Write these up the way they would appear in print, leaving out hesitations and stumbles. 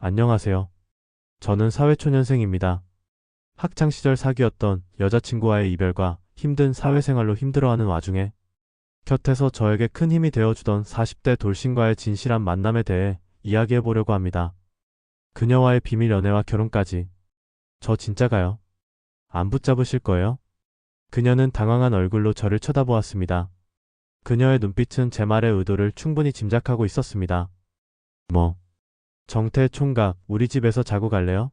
안녕하세요. 저는 사회초년생입니다. 학창시절 사귀었던 여자친구와의 이별과 힘든 사회생활로 힘들어하는 와중에 곁에서 저에게 큰 힘이 되어주던 40대 돌싱과의 진실한 만남에 대해 이야기해보려고 합니다. 그녀와의 비밀 연애와 결혼까지. 저 진짜가요? 안 붙잡으실 거예요? 그녀는 당황한 얼굴로 저를 쳐다보았습니다. 그녀의 눈빛은 제 말의 의도를 충분히 짐작하고 있었습니다. 뭐, 정태 총각, 우리 집에서 자고 갈래요?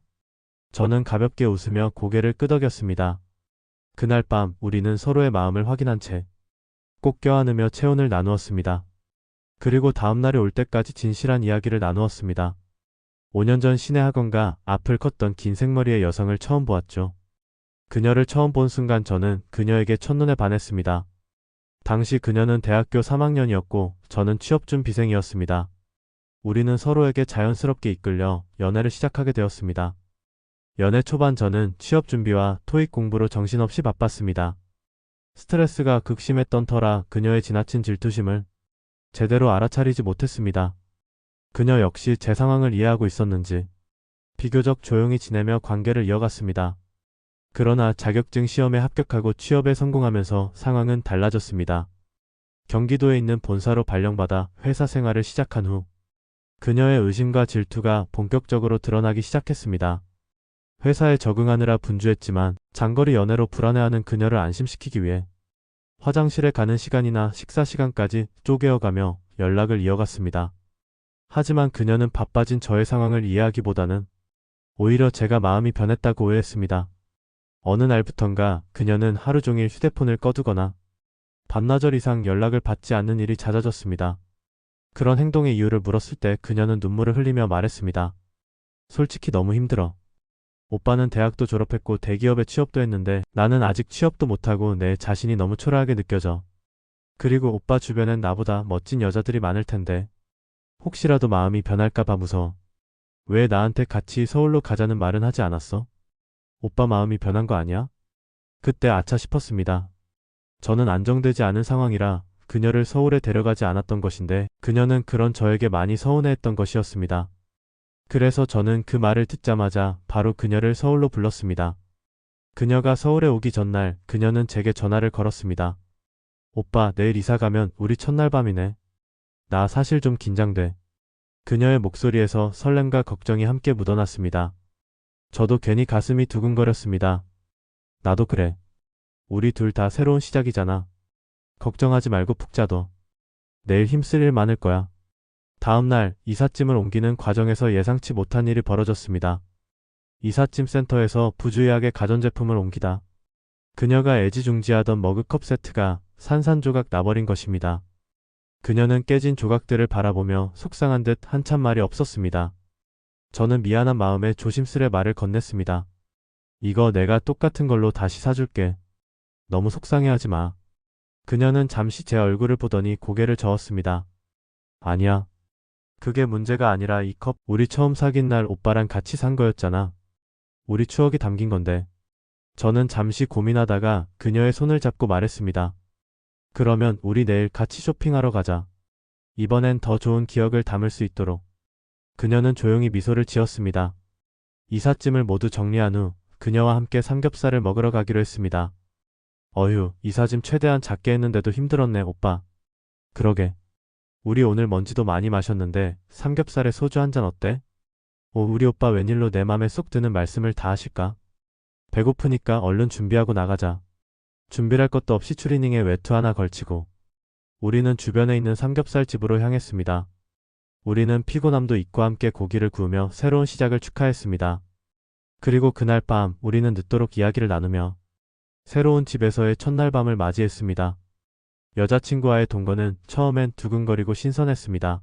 저는 가볍게 웃으며 고개를 끄덕였습니다. 그날 밤 우리는 서로의 마음을 확인한 채 꼭 껴안으며 체온을 나누었습니다. 그리고 다음날이 올 때까지 진실한 이야기를 나누었습니다. 5년 전 시내 학원가 앞을 걷던 긴 생머리의 여성을 처음 보았죠. 그녀를 처음 본 순간 저는 그녀에게 첫눈에 반했습니다. 당시 그녀는 대학교 3학년이었고 저는 취업준비생이었습니다. 우리는 서로에게 자연스럽게 이끌려 연애를 시작하게 되었습니다. 연애 초반 저는 취업 준비와 토익 공부로 정신없이 바빴습니다. 스트레스가 극심했던 터라 그녀의 지나친 질투심을 제대로 알아차리지 못했습니다. 그녀 역시 제 상황을 이해하고 있었는지 비교적 조용히 지내며 관계를 이어갔습니다. 그러나 자격증 시험에 합격하고 취업에 성공하면서 상황은 달라졌습니다. 경기도에 있는 본사로 발령받아 회사 생활을 시작한 후 그녀의 의심과 질투가 본격적으로 드러나기 시작했습니다. 회사에 적응하느라 분주했지만 장거리 연애로 불안해하는 그녀를 안심시키기 위해 화장실에 가는 시간이나 식사 시간까지 쪼개어가며 연락을 이어갔습니다. 하지만 그녀는 바빠진 저의 상황을 이해하기보다는 오히려 제가 마음이 변했다고 오해했습니다. 어느 날부턴가 그녀는 하루 종일 휴대폰을 꺼두거나 반나절 이상 연락을 받지 않는 일이 잦아졌습니다. 그런 행동의 이유를 물었을 때 그녀는 눈물을 흘리며 말했습니다. 솔직히 너무 힘들어. 오빠는 대학도 졸업했고 대기업에 취업도 했는데 나는 아직 취업도 못하고 내 자신이 너무 초라하게 느껴져. 그리고 오빠 주변엔 나보다 멋진 여자들이 많을 텐데 혹시라도 마음이 변할까봐 무서워. 왜 나한테 같이 서울로 가자는 말은 하지 않았어? 오빠 마음이 변한 거 아니야? 그때 아차 싶었습니다. 저는 안정되지 않은 상황이라 그녀를 서울에 데려가지 않았던 것인데 그녀는 그런 저에게 많이 서운해했던 것이었습니다. 그래서 저는 그 말을 듣자마자 바로 그녀를 서울로 불렀습니다. 그녀가 서울에 오기 전날 그녀는 제게 전화를 걸었습니다. 오빠, 내일 이사 가면 우리 첫날 밤이네. 나 사실 좀 긴장돼. 그녀의 목소리에서 설렘과 걱정이 함께 묻어났습니다. 저도 괜히 가슴이 두근거렸습니다. 나도 그래. 우리 둘 다 새로운 시작이잖아. 걱정하지 말고 푹 자둬. 내일 힘쓸 일 많을 거야. 다음날 이삿짐을 옮기는 과정에서 예상치 못한 일이 벌어졌습니다. 이삿짐 센터에서 부주의하게 가전제품을 옮기다 그녀가 애지중지하던 머그컵 세트가 산산조각 나버린 것입니다. 그녀는 깨진 조각들을 바라보며 속상한 듯 한참 말이 없었습니다. 저는 미안한 마음에 조심스레 말을 건넸습니다. 이거 내가 똑같은 걸로 다시 사줄게. 너무 속상해하지 마. 그녀는 잠시 제 얼굴을 보더니 고개를 저었습니다. 아니야. 그게 문제가 아니라 이 컵 우리 처음 사귄 날 오빠랑 같이 산 거였잖아. 우리 추억이 담긴 건데. 저는 잠시 고민하다가 그녀의 손을 잡고 말했습니다. 그러면 우리 내일 같이 쇼핑하러 가자. 이번엔 더 좋은 기억을 담을 수 있도록. 그녀는 조용히 미소를 지었습니다. 이삿짐을 모두 정리한 후 그녀와 함께 삼겹살을 먹으러 가기로 했습니다. 어휴, 이삿짐 최대한 작게 했는데도 힘들었네, 오빠. 그러게. 우리 오늘 먼지도 많이 마셨는데 삼겹살에 소주 한 잔 어때? 우리 오빠 웬일로 내 맘에 쏙 드는 말씀을 다 하실까? 배고프니까 얼른 준비하고 나가자. 준비할 것도 없이 추리닝에 외투 하나 걸치고 우리는 주변에 있는 삼겹살 집으로 향했습니다. 우리는 피곤함도 잊고 함께 고기를 구우며 새로운 시작을 축하했습니다. 그리고 그날 밤 우리는 늦도록 이야기를 나누며 새로운 집에서의 첫날 밤을 맞이했습니다. 여자친구와의 동거는 처음엔 두근거리고 신선했습니다.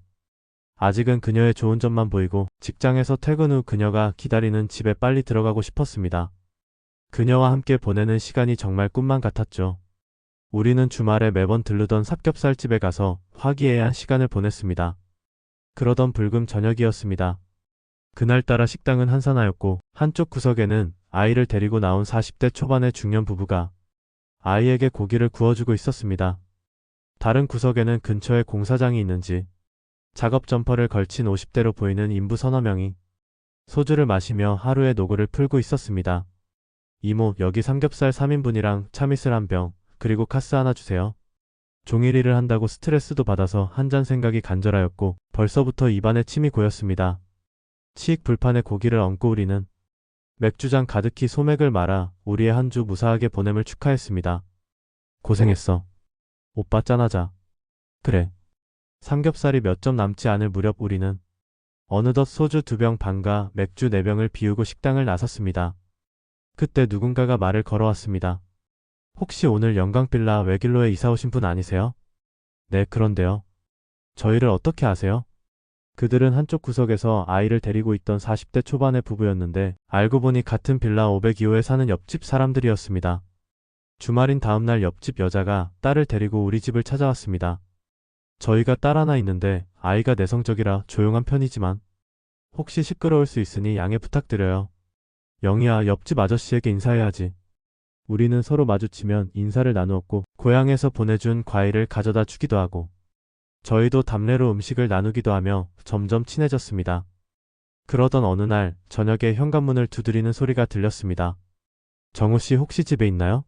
아직은 그녀의 좋은 점만 보이고 직장에서 퇴근 후 그녀가 기다리는 집에 빨리 들어가고 싶었습니다. 그녀와 함께 보내는 시간이 정말 꿈만 같았죠. 우리는 주말에 매번 들르던 삼겹살집에 가서 화기애애한 시간을 보냈습니다. 그러던 불금 저녁이었습니다. 그날따라 식당은 한산하였고 한쪽 구석에는 아이를 데리고 나온 40대 초반의 중년 부부가 아이에게 고기를 구워주고 있었습니다. 다른 구석에는 근처에 공사장이 있는지 작업 점퍼를 걸친 50대로 보이는 인부 서너 명이 소주를 마시며 하루의 노고를 풀고 있었습니다. 이모, 여기 삼겹살 3인분이랑 참이슬 한 병, 그리고 카스 하나 주세요. 종일 일을 한다고 스트레스도 받아서 한 잔 생각이 간절하였고 벌써부터 입안에 침이 고였습니다. 치익 불판에 고기를 얹고 우리는 맥주잔 가득히 소맥을 말아 우리의 한 주 무사하게 보냄을 축하했습니다. 고생했어. 오빠 짠하자. 그래. 삼겹살이 몇 점 남지 않을 무렵 우리는 어느덧 소주 2병 반과 맥주 4병을 비우고 식당을 나섰습니다. 그때 누군가가 말을 걸어왔습니다. 혹시 오늘 영광빌라 외길로에 이사 오신 분 아니세요? 네, 그런데요. 저희를 어떻게 아세요? 그들은 한쪽 구석에서 아이를 데리고 있던 40대 초반의 부부였는데 알고 보니 같은 빌라 502호에 사는 옆집 사람들이었습니다. 주말인 다음날 옆집 여자가 딸을 데리고 우리 집을 찾아왔습니다. 저희가 딸 하나 있는데 아이가 내성적이라 조용한 편이지만 혹시 시끄러울 수 있으니 양해 부탁드려요. 영희야, 옆집 아저씨에게 인사해야지. 우리는 서로 마주치면 인사를 나누었고 고향에서 보내준 과일을 가져다 주기도 하고 저희도 담례로 음식을 나누기도 하며 점점 친해졌습니다. 그러던 어느 날 저녁에 현관문을 두드리는 소리가 들렸습니다. 정우 씨 혹시 집에 있나요?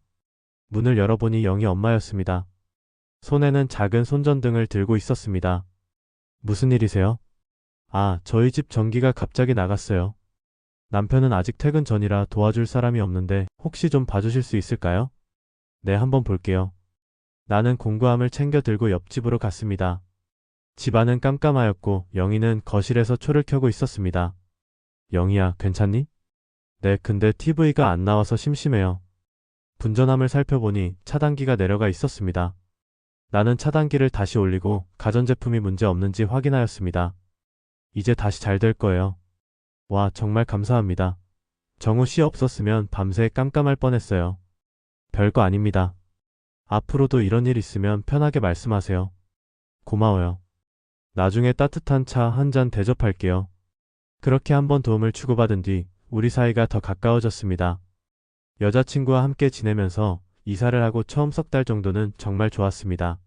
문을 열어보니 영희 엄마였습니다. 손에는 작은 손전등을 들고 있었습니다. 무슨 일이세요? 아, 저희 집 전기가 갑자기 나갔어요. 남편은 아직 퇴근 전이라 도와줄 사람이 없는데 혹시 좀 봐주실 수 있을까요? 네, 한번 볼게요. 나는 공구함을 챙겨 들고 옆집으로 갔습니다. 집안은 깜깜하였고 영희는 거실에서 초를 켜고 있었습니다. 영희야, 괜찮니? 네, 근데 TV가 안 나와서 심심해요. 분전함을 살펴보니 차단기가 내려가 있었습니다. 나는 차단기를 다시 올리고 가전제품이 문제 없는지 확인하였습니다. 이제 다시 잘 될 거예요. 와, 정말 감사합니다. 정우 씨 없었으면 밤새 깜깜할 뻔했어요. 별거 아닙니다. 앞으로도 이런 일 있으면 편하게 말씀하세요. 고마워요. 나중에 따뜻한 차 한 잔 대접할게요. 그렇게 한번 도움을 주고받은 뒤 우리 사이가 더 가까워졌습니다. 여자친구와 함께 지내면서 이사를 하고 처음 석 달 정도는 정말 좋았습니다.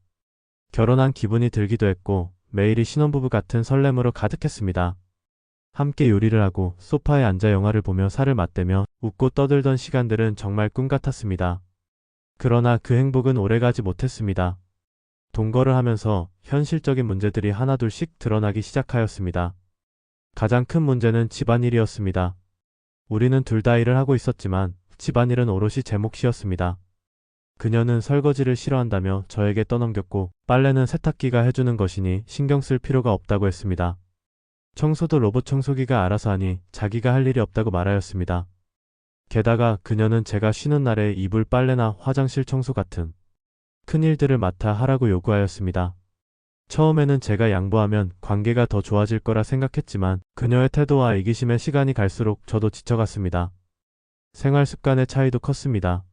결혼한 기분이 들기도 했고 매일이 신혼부부 같은 설렘으로 가득했습니다. 함께 요리를 하고 소파에 앉아 영화를 보며 살을 맞대며 웃고 떠들던 시간들은 정말 꿈 같았습니다. 그러나 그 행복은 오래가지 못했습니다. 동거를 하면서 현실적인 문제들이 하나둘씩 드러나기 시작하였습니다. 가장 큰 문제는 집안일이었습니다. 우리는 둘 다 일을 하고 있었지만 집안일은 오롯이 제 몫이었습니다. 그녀는 설거지를 싫어한다며 저에게 떠넘겼고 빨래는 세탁기가 해주는 것이니 신경 쓸 필요가 없다고 했습니다. 청소도 로봇 청소기가 알아서 하니 자기가 할 일이 없다고 말하였습니다. 게다가 그녀는 제가 쉬는 날에 이불 빨래나 화장실 청소 같은 큰 일들을 맡아 하라고 요구하였습니다. 처음에는 제가 양보하면 관계가 더 좋아질 거라 생각했지만 그녀의 태도와 이기심에 시간이 갈수록 저도 지쳐갔습니다. 생활 습관의 차이도 컸습니다.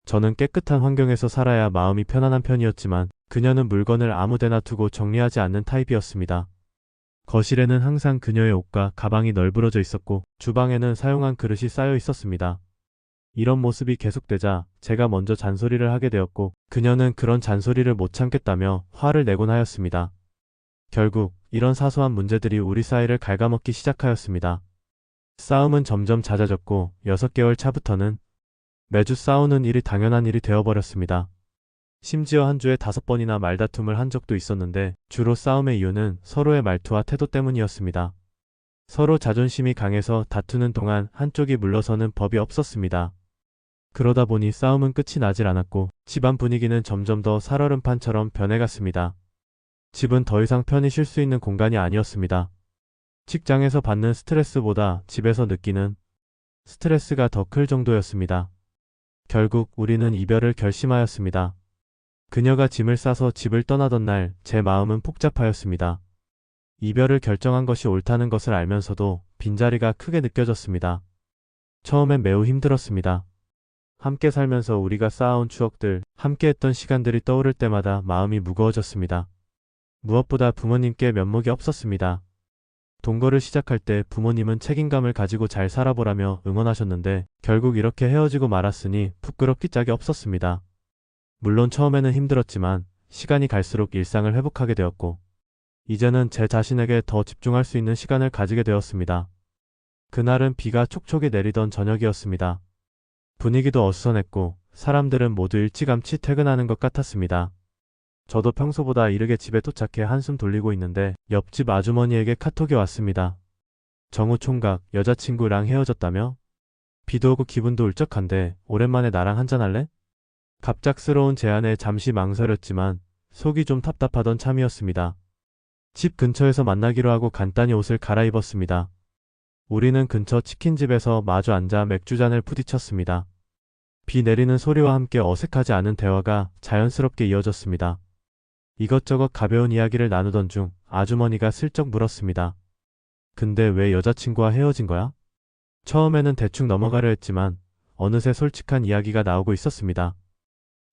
저는 깨끗한 환경에서 살아야 마음이 편안한 편이었지만 그녀는 물건을 아무데나 두고 정리하지 않는 타입이었습니다. 거실에는 항상 그녀의 옷과 가방이 널브러져 있었고 주방에는 사용한 그릇이 쌓여 있었습니다. 이런 모습이 계속되자 제가 먼저 잔소리를 하게 되었고 그녀는 그런 잔소리를 못 참겠다며 화를 내곤 하였습니다. 결국 이런 사소한 문제들이 우리 사이를 갉아먹기 시작하였습니다. 싸움은 점점 잦아졌고 6개월 차부터는 매주 싸우는 일이 당연한 일이 되어버렸습니다. 심지어 한 주에 5번이나 말다툼을 한 적도 있었는데 주로 싸움의 이유는 서로의 말투와 태도 때문이었습니다. 서로 자존심이 강해서 다투는 동안 한쪽이 물러서는 법이 없었습니다. 그러다 보니 싸움은 끝이 나질 않았고 집안 분위기는 점점 더 살얼음판처럼 변해갔습니다. 집은 더 이상 편히 쉴 수 있는 공간이 아니었습니다. 직장에서 받는 스트레스보다 집에서 느끼는 스트레스가 더 클 정도였습니다. 결국 우리는 이별을 결심하였습니다. 그녀가 짐을 싸서 집을 떠나던 날 제 마음은 복잡하였습니다. 이별을 결정한 것이 옳다는 것을 알면서도 빈자리가 크게 느껴졌습니다. 처음엔 매우 힘들었습니다. 함께 살면서 우리가 쌓아온 추억들, 함께했던 시간들이 떠오를 때마다 마음이 무거워졌습니다. 무엇보다 부모님께 면목이 없었습니다. 동거를 시작할 때 부모님은 책임감을 가지고 잘 살아보라며 응원하셨는데 결국 이렇게 헤어지고 말았으니 부끄럽기 짝이 없었습니다. 물론 처음에는 힘들었지만 시간이 갈수록 일상을 회복하게 되었고 이제는 제 자신에게 더 집중할 수 있는 시간을 가지게 되었습니다. 그날은 비가 촉촉이 내리던 저녁이었습니다. 분위기도 어수선했고 사람들은 모두 일찌감치 퇴근하는 것 같았습니다. 저도 평소보다 이르게 집에 도착해 한숨 돌리고 있는데 옆집 아주머니에게 카톡이 왔습니다. 정우 총각, 여자친구랑 헤어졌다며? 비도 오고 기분도 울적한데 오랜만에 나랑 한잔할래? 갑작스러운 제안에 잠시 망설였지만 속이 좀 답답하던 참이었습니다. 집 근처에서 만나기로 하고 간단히 옷을 갈아입었습니다. 우리는 근처 치킨집에서 마주 앉아 맥주잔을 부딪혔습니다. 비 내리는 소리와 함께 어색하지 않은 대화가 자연스럽게 이어졌습니다. 이것저것 가벼운 이야기를 나누던 중 아주머니가 슬쩍 물었습니다. 근데 왜 여자친구와 헤어진 거야? 처음에는 대충 넘어가려 했지만 어느새 솔직한 이야기가 나오고 있었습니다.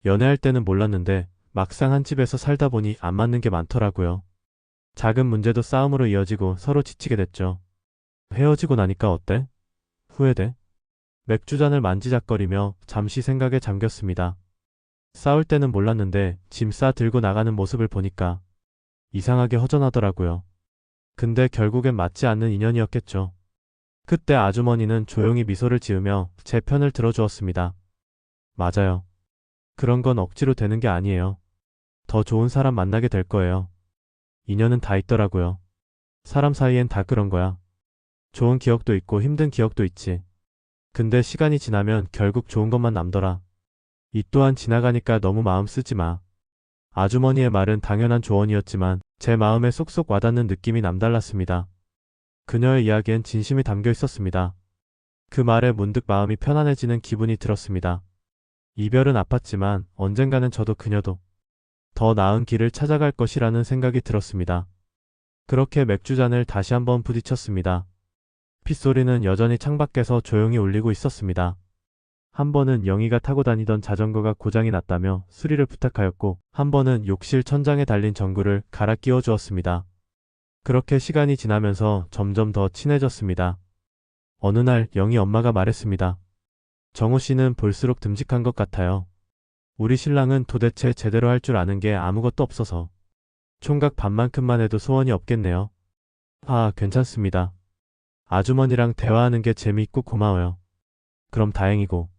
연애할 때는 몰랐는데 막상 한 집에서 살다 보니 안 맞는 게 많더라고요. 작은 문제도 싸움으로 이어지고 서로 지치게 됐죠. 헤어지고 나니까 어때? 후회돼? 맥주잔을 만지작거리며 잠시 생각에 잠겼습니다. 싸울 때는 몰랐는데 짐 싸 들고 나가는 모습을 보니까 이상하게 허전하더라고요. 근데 결국엔 맞지 않는 인연이었겠죠. 그때 아주머니는 조용히 미소를 지으며 제 편을 들어주었습니다. 맞아요. 그런 건 억지로 되는 게 아니에요. 더 좋은 사람 만나게 될 거예요. 인연은 다 있더라고요. 사람 사이엔 다 그런 거야. 좋은 기억도 있고 힘든 기억도 있지. 근데 시간이 지나면 결국 좋은 것만 남더라. 이 또한 지나가니까 너무 마음 쓰지 마. 아주머니의 말은 당연한 조언이었지만 제 마음에 쏙쏙 와닿는 느낌이 남달랐습니다. 그녀의 이야기엔 진심이 담겨 있었습니다. 그 말에 문득 마음이 편안해지는 기분이 들었습니다. 이별은 아팠지만 언젠가는 저도 그녀도 더 나은 길을 찾아갈 것이라는 생각이 들었습니다. 그렇게 맥주잔을 다시 한번 부딪혔습니다. 빗소리는 여전히 창밖에서 조용히 울리고 있었습니다. 한 번은 영희가 타고 다니던 자전거가 고장이 났다며 수리를 부탁하였고 한 번은 욕실 천장에 달린 전구를 갈아 끼워 주었습니다. 그렇게 시간이 지나면서 점점 더 친해졌습니다. 어느 날 영희 엄마가 말했습니다. 정우 씨는 볼수록 듬직한 것 같아요. 우리 신랑은 도대체 제대로 할 줄 아는 게 아무것도 없어서 총각 반만큼만 해도 소원이 없겠네요. 아, 괜찮습니다. 아주머니랑 대화하는 게 재미있고 고마워요. 그럼 다행이고.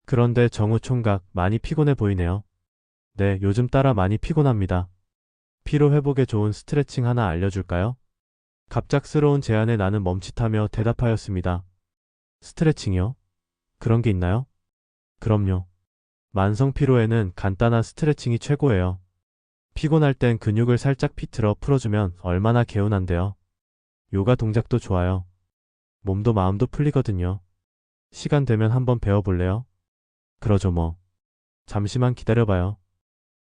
그런데 정우 총각 많이 피곤해 보이네요. 네, 요즘 따라 많이 피곤합니다. 피로 회복에 좋은 스트레칭 하나 알려줄까요? 갑작스러운 제안에 나는 멈칫하며 대답하였습니다. 스트레칭이요? 그런 게 있나요? 그럼요. 만성 피로에는 간단한 스트레칭이 최고예요. 피곤할 땐 근육을 살짝 비틀어 풀어주면 얼마나 개운한데요. 요가 동작도 좋아요. 몸도 마음도 풀리거든요. 시간 되면 한번 배워볼래요? 그러죠 뭐. 잠시만 기다려봐요.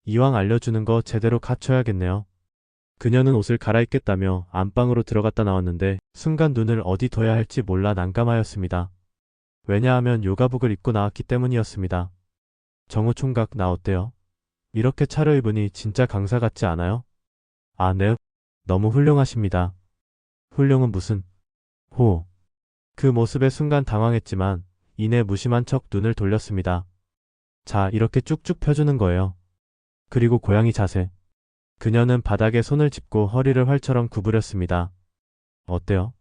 이왕 알려주는 거 제대로 갖춰야겠네요. 그녀는 옷을 갈아입겠다며 안방으로 들어갔다 나왔는데 순간 눈을 어디 둬야 할지 몰라 난감하였습니다. 왜냐하면 요가복을 입고 나왔기 때문이었습니다. 정우 총각 나 어때요? 이렇게 차려입으니 진짜 강사 같지 않아요? 아, 네. 너무 훌륭하십니다. 훌륭은 무슨? 호. 그 모습에 순간 당황했지만 이내 무심한 척 눈을 돌렸습니다. 자, 이렇게 쭉쭉 펴주는 거예요. 그리고 고양이 자세. 그녀는 바닥에 손을 짚고 허리를 활처럼 구부렸습니다. 어때요?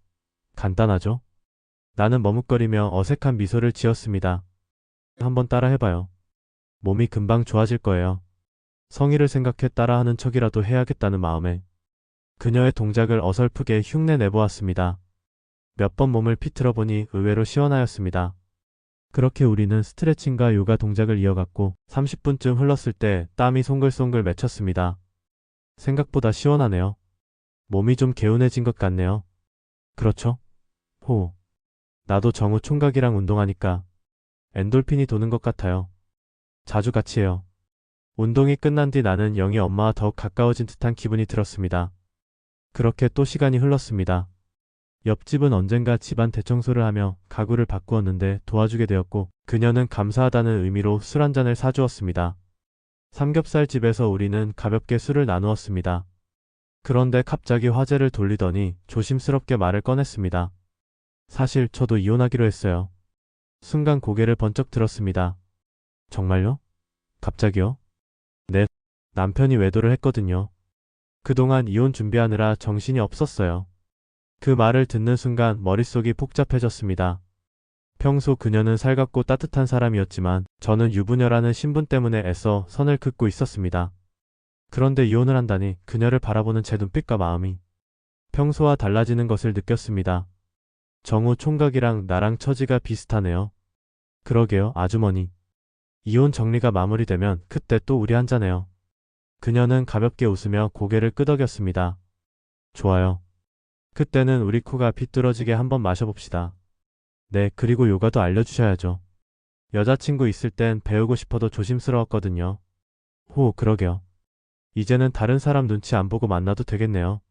간단하죠? 나는 머뭇거리며 어색한 미소를 지었습니다. 한번 따라 해봐요. 몸이 금방 좋아질 거예요. 성의를 생각해 따라하는 척이라도 해야겠다는 마음에 그녀의 동작을 어설프게 흉내 내보았습니다. 몇 번 몸을 비틀어 보니 의외로 시원하였습니다. 그렇게 우리는 스트레칭과 요가 동작을 이어갔고 30분쯤 흘렀을 때 땀이 송글송글 맺혔습니다. 생각보다 시원하네요. 몸이 좀 개운해진 것 같네요. 그렇죠? 호. 나도 정우 총각이랑 운동하니까 엔돌핀이 도는 것 같아요. 자주 같이 해요. 운동이 끝난 뒤 나는 영희 엄마와 더욱 가까워진 듯한 기분이 들었습니다. 그렇게 또 시간이 흘렀습니다. 옆집은 언젠가 집안 대청소를 하며 가구를 바꾸었는데 도와주게 되었고 그녀는 감사하다는 의미로 술 한 잔을 사주었습니다. 삼겹살 집에서 우리는 가볍게 술을 나누었습니다. 그런데 갑자기 화제를 돌리더니 조심스럽게 말을 꺼냈습니다. 사실 저도 이혼하기로 했어요. 순간 고개를 번쩍 들었습니다. 정말요? 갑자기요? 네, 남편이 외도를 했거든요. 그동안 이혼 준비하느라 정신이 없었어요. 그 말을 듣는 순간 머릿속이 복잡해졌습니다. 평소 그녀는 살갑고 따뜻한 사람이었지만 저는 유부녀라는 신분 때문에 애써 선을 긋고 있었습니다. 그런데 이혼을 한다니 그녀를 바라보는 제 눈빛과 마음이 평소와 달라지는 것을 느꼈습니다. 정우 총각이랑 나랑 처지가 비슷하네요. 그러게요, 아주머니. 이혼 정리가 마무리되면 그때 또 우리 한잔해요. 그녀는 가볍게 웃으며 고개를 끄덕였습니다. 좋아요. 그때는 우리 코가 비뚤어지게 한번 마셔봅시다. 네, 그리고 요가도 알려주셔야죠. 여자친구 있을 땐 배우고 싶어도 조심스러웠거든요. 그러게요. 이제는 다른 사람 눈치 안 보고 만나도 되겠네요.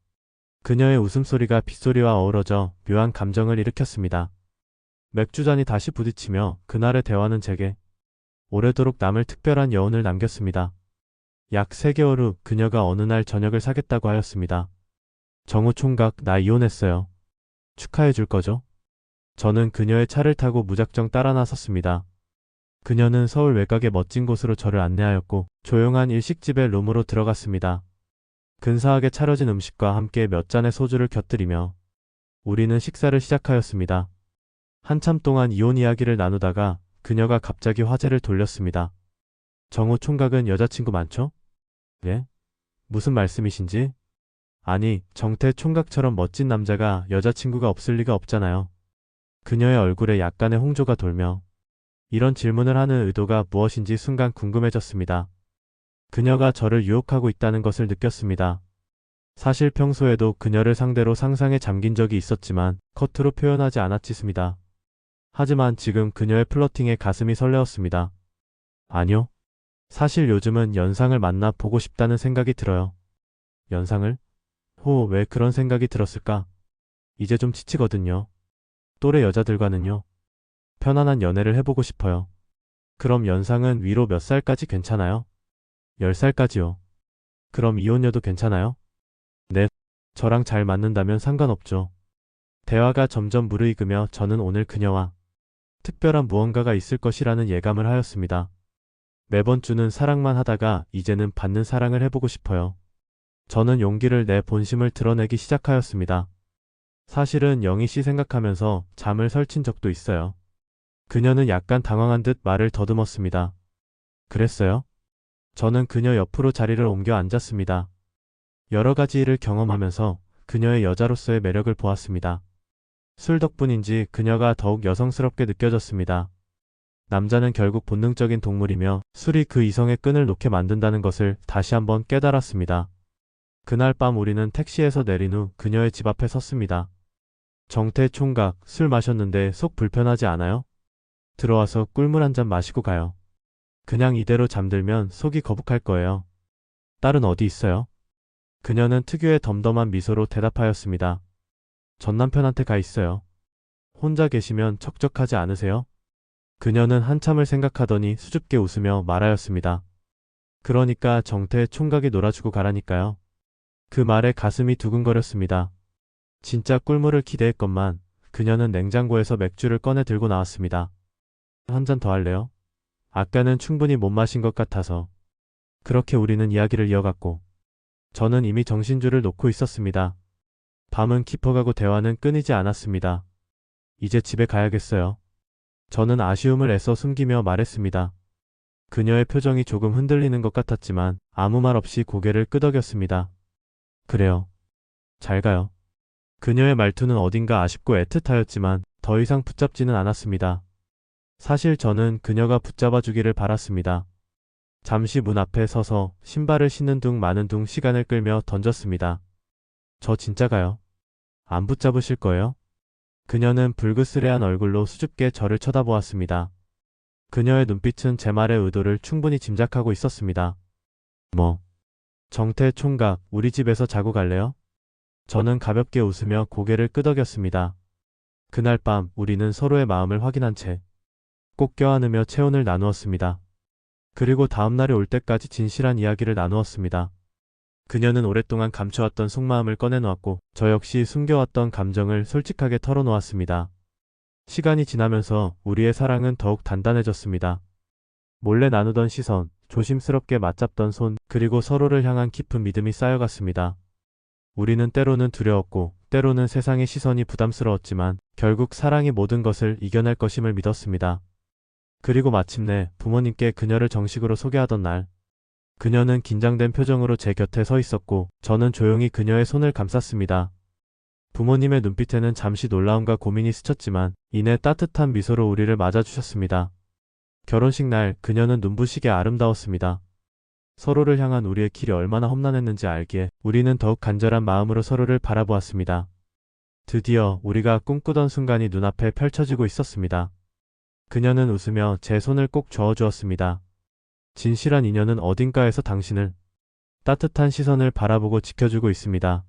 그녀의 웃음소리가 빗소리와 어우러져 묘한 감정을 일으켰습니다. 맥주잔이 다시 부딪히며 그날의 대화는 제게 오래도록 남을 특별한 여운을 남겼습니다. 약 3개월 후 그녀가 어느 날 저녁을 사겠다고 하였습니다. 정우 총각, 나 이혼했어요. 축하해 줄 거죠? 저는 그녀의 차를 타고 무작정 따라 나섰습니다. 그녀는 서울 외곽의 멋진 곳으로 저를 안내하였고 조용한 일식집의 룸으로 들어갔습니다. 근사하게 차려진 음식과 함께 몇 잔의 소주를 곁들이며 우리는 식사를 시작하였습니다. 한참 동안 이혼 이야기를 나누다가 그녀가 갑자기 화제를 돌렸습니다. 정우 총각은 여자친구 많죠? 예? 무슨 말씀이신지? 아니, 정태 총각처럼 멋진 남자가 여자친구가 없을 리가 없잖아요. 그녀의 얼굴에 약간의 홍조가 돌며 이런 질문을 하는 의도가 무엇인지 순간 궁금해졌습니다. 그녀가 저를 유혹하고 있다는 것을 느꼈습니다. 사실 평소에도 그녀를 상대로 상상에 잠긴 적이 있었지만 겉으로 표현하지 않았지습니다. 하지만 지금 그녀의 플러팅에 가슴이 설레었습니다. 아니요. 사실 요즘은 연상을 만나 보고 싶다는 생각이 들어요. 연상을? 왜 그런 생각이 들었을까? 이제 좀 지치거든요. 또래 여자들과는요. 편안한 연애를 해보고 싶어요. 그럼 연상은 위로 몇 살까지 괜찮아요? 10살까지요. 그럼 이혼녀도 괜찮아요? 네. 저랑 잘 맞는다면 상관없죠. 대화가 점점 무르익으며 저는 오늘 그녀와 특별한 무언가가 있을 것이라는 예감을 하였습니다. 매번 주는 사랑만 하다가 이제는 받는 사랑을 해보고 싶어요. 저는 용기를 내 본심을 드러내기 시작하였습니다. 사실은 영희 씨 생각하면서 잠을 설친 적도 있어요. 그녀는 약간 당황한 듯 말을 더듬었습니다. 그랬어요? 저는 그녀 옆으로 자리를 옮겨 앉았습니다. 여러 가지 일을 경험하면서 그녀의 여자로서의 매력을 보았습니다. 술 덕분인지 그녀가 더욱 여성스럽게 느껴졌습니다. 남자는 결국 본능적인 동물이며 술이 그 이성의 끈을 놓게 만든다는 것을 다시 한번 깨달았습니다. 그날 밤 우리는 택시에서 내린 후 그녀의 집 앞에 섰습니다. 정태 총각, 술 마셨는데 속 불편하지 않아요? 들어와서 꿀물 한 잔 마시고 가요. 그냥 이대로 잠들면 속이 거북할 거예요. 딸은 어디 있어요? 그녀는 특유의 덤덤한 미소로 대답하였습니다. 전 남편한테 가 있어요. 혼자 계시면 적적하지 않으세요? 그녀는 한참을 생각하더니 수줍게 웃으며 말하였습니다. 그러니까 정태 총각이 놀아주고 가라니까요. 그 말에 가슴이 두근거렸습니다. 진짜 꿀물을 기대했건만 그녀는 냉장고에서 맥주를 꺼내 들고 나왔습니다. 한 잔 더 할래요? 아까는 충분히 못 마신 것 같아서. 그렇게 우리는 이야기를 이어갔고 저는 이미 정신줄을 놓고 있었습니다. 밤은 깊어가고 대화는 끊이지 않았습니다. 이제 집에 가야겠어요. 저는 아쉬움을 애써 숨기며 말했습니다. 그녀의 표정이 조금 흔들리는 것 같았지만 아무 말 없이 고개를 끄덕였습니다. 그래요. 잘 가요. 그녀의 말투는 어딘가 아쉽고 애틋하였지만 더 이상 붙잡지는 않았습니다. 사실 저는 그녀가 붙잡아 주기를 바랐습니다. 잠시 문 앞에 서서 신발을 신는 둥 마는 둥 시간을 끌며 던졌습니다. 저 진짜 가요. 안 붙잡으실 거예요? 그녀는 불그스레한 얼굴로 수줍게 저를 쳐다보았습니다. 그녀의 눈빛은 제 말의 의도를 충분히 짐작하고 있었습니다. 정태 총각, 우리 집에서 자고 갈래요? 저는 가볍게 웃으며 고개를 끄덕였습니다. 그날 밤 우리는 서로의 마음을 확인한 채 꼭 껴안으며 체온을 나누었습니다. 그리고 다음날이 올 때까지 진실한 이야기를 나누었습니다. 그녀는 오랫동안 감춰왔던 속마음을 꺼내놓았고 저 역시 숨겨왔던 감정을 솔직하게 털어놓았습니다. 시간이 지나면서 우리의 사랑은 더욱 단단해졌습니다. 몰래 나누던 시선, 조심스럽게 맞잡던 손, 그리고 서로를 향한 깊은 믿음이 쌓여갔습니다. 우리는 때로는 두려웠고, 때로는 세상의 시선이 부담스러웠지만, 결국 사랑이 모든 것을 이겨낼 것임을 믿었습니다. 그리고 마침내 부모님께 그녀를 정식으로 소개하던 날, 그녀는 긴장된 표정으로 제 곁에 서 있었고, 저는 조용히 그녀의 손을 감쌌습니다. 부모님의 눈빛에는 잠시 놀라움과 고민이 스쳤지만, 이내 따뜻한 미소로 우리를 맞아주셨습니다. 결혼식 날 그녀는 눈부시게 아름다웠습니다. 서로를 향한 우리의 길이 얼마나 험난했는지 알기에 우리는 더욱 간절한 마음으로 서로를 바라보았습니다. 드디어 우리가 꿈꾸던 순간이 눈앞에 펼쳐지고 있었습니다. 그녀는 웃으며 제 손을 꼭 저어주었습니다. 진실한 인연은 어딘가에서 당신을 따뜻한 시선을 바라보고 지켜주고 있습니다.